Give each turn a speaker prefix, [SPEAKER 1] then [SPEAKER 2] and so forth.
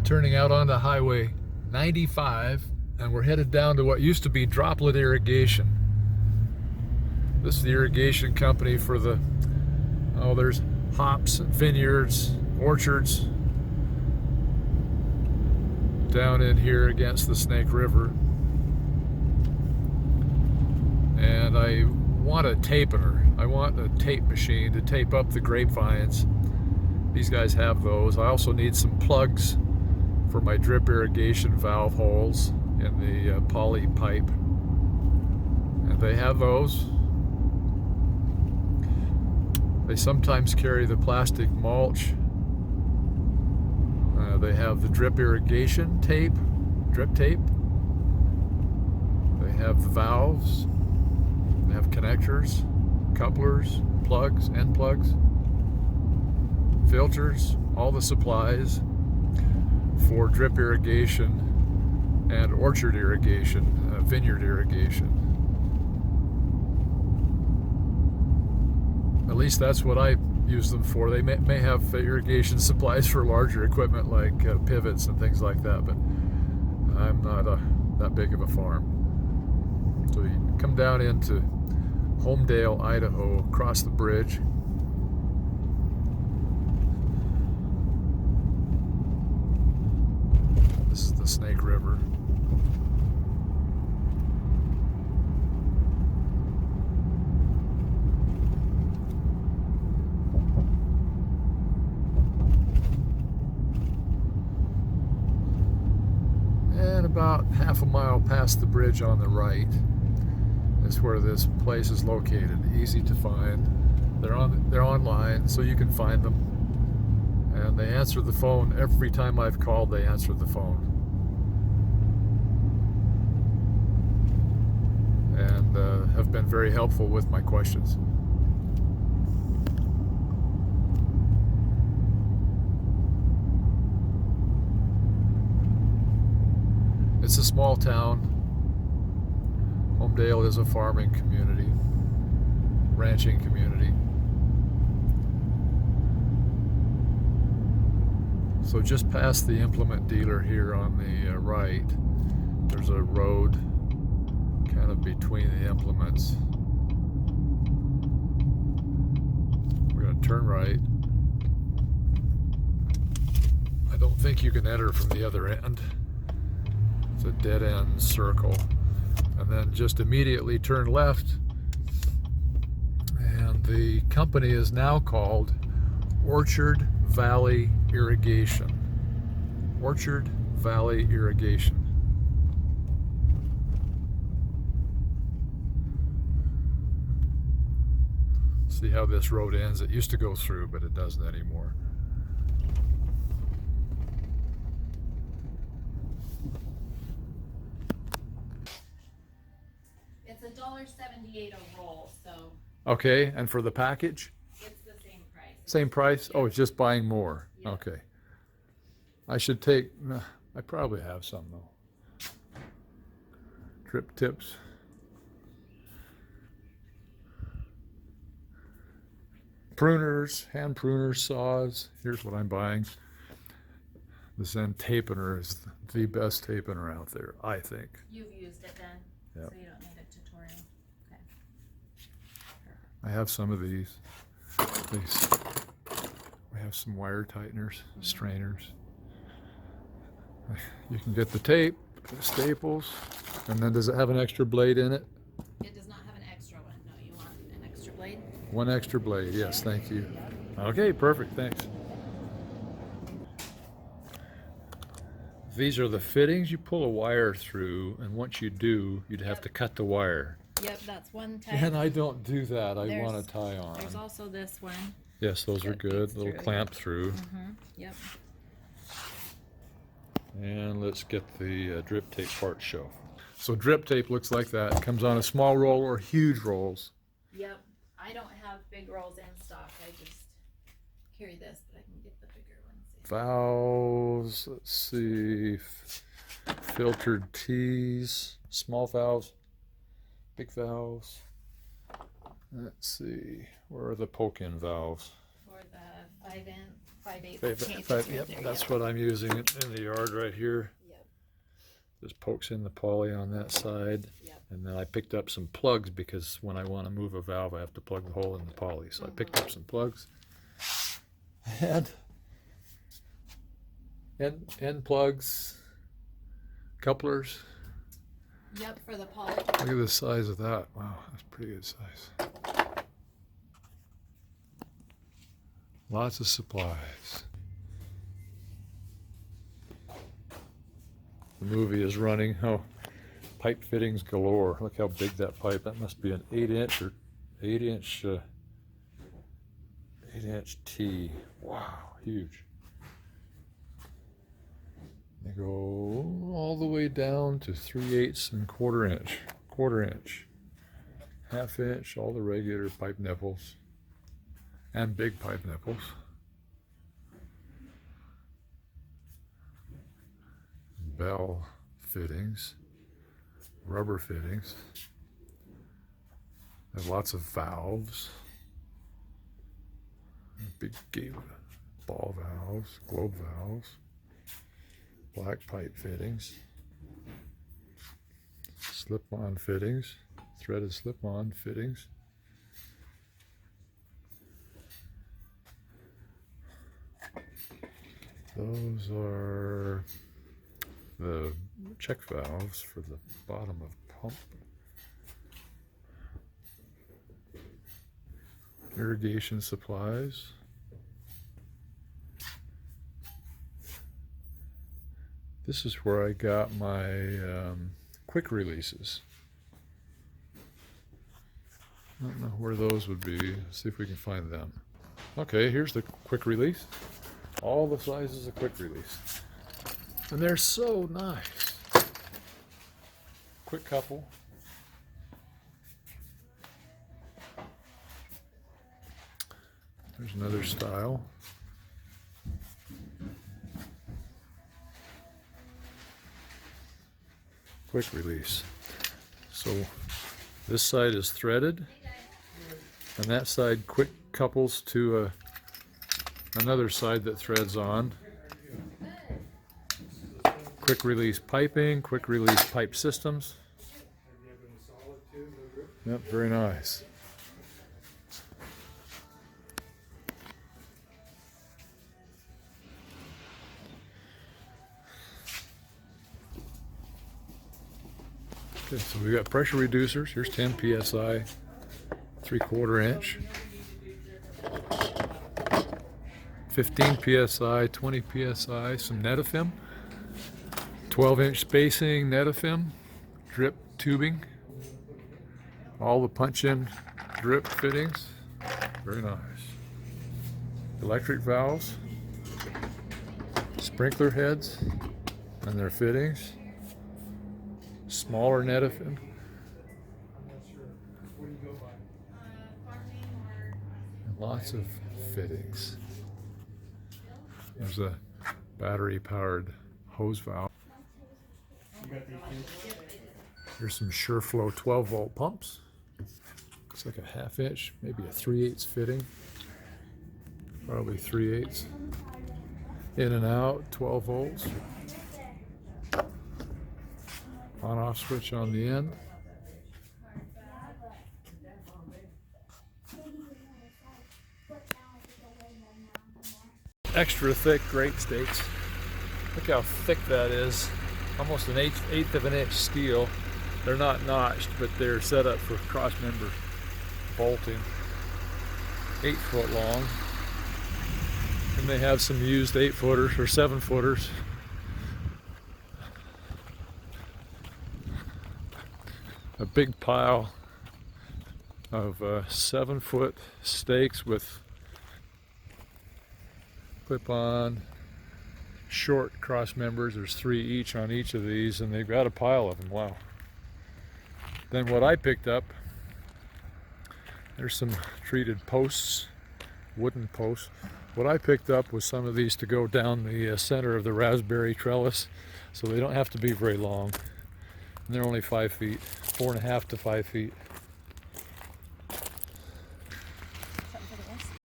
[SPEAKER 1] Turning out onto Highway 95, and we're headed down to what used to be Droplet Irrigation. This is the irrigation company for the, there's hops, vineyards, orchards down in here against the Snake River. And I want a tapener. I want a tape machine to tape up the grapevines. These guys have those. I also need some plugs for my drip irrigation valve holes in the poly pipe. And they have those. They sometimes carry the plastic mulch. They have the drip irrigation tape, drip tape. They have the valves. They have connectors, couplers, plugs, end plugs, filters, all the supplies for drip irrigation and orchard irrigation, vineyard irrigation. At least that's what I use them for. They may have irrigation supplies for larger equipment like pivots and things like that, but I'm not that big of a farm. So you come down into Homedale, Idaho, across the bridge. This is the Snake River. And about half a mile past the bridge on the right is where this place is located. Easy to find. They're online, so you can find them. And they answer the phone. Every time I've called, they answer the phone. And have been very helpful with my questions. It's a small town. Homedale is a farming community, ranching community. So just past the implement dealer here on the right, there's a road kind of between the implements. We're going to turn right. I don't think you can enter from the other end. It's a dead-end circle. And then just immediately turn left. And the company is now called Orchard Valley Irrigation. Orchard Valley Irrigation. See how this road ends? It used to go through, but it doesn't anymore.
[SPEAKER 2] It's $1.78 a roll, so
[SPEAKER 1] Okay, and for the package?
[SPEAKER 2] it's the same price.
[SPEAKER 1] Same price? Oh, it's just buying more.
[SPEAKER 2] Yeah.
[SPEAKER 1] Okay. I should take, I probably have some though. Drip tips. Pruners, hand pruners, saws. Here's what I'm buying. The Zen tapener is the best tapener out there, I think.
[SPEAKER 2] You've used it then,
[SPEAKER 1] Yep.
[SPEAKER 2] so you don't need a tutorial. Okay.
[SPEAKER 1] I have some of these. We have some wire tighteners, strainers. You can get the tape, the staples, and then does it have an extra blade in it?
[SPEAKER 2] It does not have an extra one. No, you want an extra blade?
[SPEAKER 1] One extra blade, yes, thank you. Okay, perfect, thanks. These are the fittings. You pull a wire through, and once you do, you'd have to cut the wire.
[SPEAKER 2] Yep, that's one type.
[SPEAKER 1] And I don't do that. I
[SPEAKER 2] There's-
[SPEAKER 1] want to tie on.
[SPEAKER 2] There's also this one.
[SPEAKER 1] Yes, those are
[SPEAKER 2] that
[SPEAKER 1] good.
[SPEAKER 2] feeds
[SPEAKER 1] Little
[SPEAKER 2] through.
[SPEAKER 1] clamp through.
[SPEAKER 2] Yep.
[SPEAKER 1] And let's get the drip tape part show. So drip tape looks like that. It comes on a small roll or huge rolls.
[SPEAKER 2] Yep. I don't have big rolls in stock. I just carry this, but I can get the bigger ones.
[SPEAKER 1] Valves, let's see, filtered tees, small valves, big valves. Let's see, where are the poke-in valves?
[SPEAKER 2] For the 5 inch, 5/8
[SPEAKER 1] Yep, that's what I'm using in the yard right here.
[SPEAKER 2] Yep.
[SPEAKER 1] Just pokes in the poly on that side.
[SPEAKER 2] Yep.
[SPEAKER 1] And then I picked up some plugs because when I want to move a valve, I have to plug the hole in the poly. So I picked up some plugs. And end plugs, couplers.
[SPEAKER 2] Yep, for the poly.
[SPEAKER 1] Look at the size of that. Wow, that's pretty good size. Lots of supplies. The movie is running. Oh, pipe fittings galore. Look how big that pipe. That must be an 8-inch or 8-inch 8-inch T. Wow, huge. They go all the way down to 3/8 and quarter inch, half-inch, all the regular pipe nipples, and big pipe nipples. Bell fittings, rubber fittings. There's lots of valves, big gate, ball valves, globe valves, black pipe fittings, slip-on fittings, threaded slip-on fittings. Those are the check valves for the bottom of pump. Irrigation supplies. This is where I got my quick releases. I don't know where those would be. Let's see if we can find them. Okay, here's the quick release. All the sizes of quick release. And they're so nice. Quick couple. There's another style. Quick release. So this side is threaded, and that side quick couples to another side that threads on. Quick release piping, quick release pipe systems. Yep, very nice. Okay, so we got pressure reducers. Here's 10 psi, 3/4 inch, 15 psi, 20 psi, some Netafim, 12-inch spacing Netafim, drip tubing, all the punch-in drip fittings, very nice. Electric valves, sprinkler heads and their fittings. Smaller Netafim. Lots of fittings. There's a battery-powered hose valve. Here's some SureFlow 12-volt pumps. Looks like a 1/2 inch, maybe a 3/8 fitting. Probably 3/8. In and out, 12 volts. On-off switch on the end. Extra thick grate stakes. Look how thick that is. Almost an eighth of an inch steel. They're not notched, but they're set up for cross-member bolting. 8 foot long. And they have some used 8-footers or 7-footers. A big pile of 7-foot stakes with clip-on short cross members. There's 3 each on each of these, and they've got a pile of them. Wow. Then what I picked up, there's some treated posts, wooden posts. What I picked up was some of these to go down the center of the raspberry trellis, so they don't have to be very long. And they're only 5 feet, 4.5 to 5 feet.